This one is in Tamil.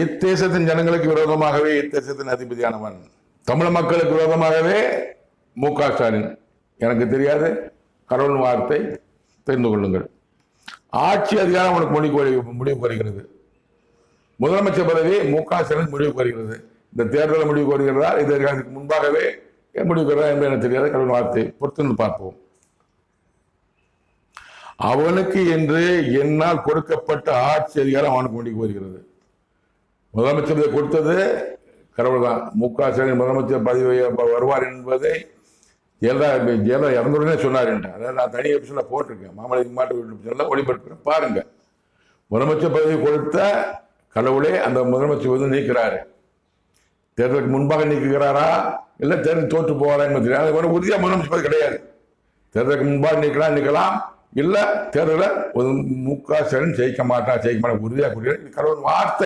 இத்தேசத்தின் ஜனங்களுக்கு விரோதமாகவே இத்தேசத்தின் அதிபதியானவன், தமிழ் மக்களுக்கு விரோதமாகவே மு.க. ஸ்டாலின். எனக்கு தெரியாது, கடவுள் வார்த்தை, தெரிந்து கொள்ளுங்கள். ஆட்சி அதிகாரம் உனக்கு முடிவுக்கு வருகிறது. முதலமைச்சர் பதவி மு.க. ஸ்டாலின் முடிவுக்கு வருகிறது. இந்த தேர்தலை முடிவுக்கு வருகிறதா, இதற்கு முன்பாகவே முடிவுக்கு வருகிறதா என்று எனக்கு தெரியாது. கடவுள் வார்த்தை, பொறுத்து பார்ப்போம். அவனுக்கு என்று என்னால் கொடுக்கப்பட்ட ஆட்சி அதிகாரம் அவனுக்கு முடிவுக்கு வருகிறது. முதலமைச்சர் கொடுத்தது கடவுள் தான். மு.க. ஸ்டாலின் முதலமைச்சர் பதவி வருவார் என்பதை ஜெயலலிதா இறந்துடனே சொன்னார் என்று. அதாவது நான் தனி எபிசோட போட்டிருக்கேன், மாமலை மாட்டு ஒளிபரப்புறேன் பாருங்க. முதலமைச்சர் பதவி கொடுத்த கடவுளே அந்த முதலமைச்சர் வந்து நீக்கிறாரு. தேர்தலுக்கு முன்பாக நீக்குகிறாரா இல்லை தேர்தல் தோற்று போவாரா என்பது தெரியாது. அது உறுதியாக முதலமைச்சர் பதவி கிடையாது. தேர்தலுக்கு முன்பாக நீக்கலாம் இல்லை தேர்தலில் மு.க. ஸ்டாலின் ஜெயிக்க மாட்டான் உறுதியாக கூறிய கடவுள் வார்த்தை.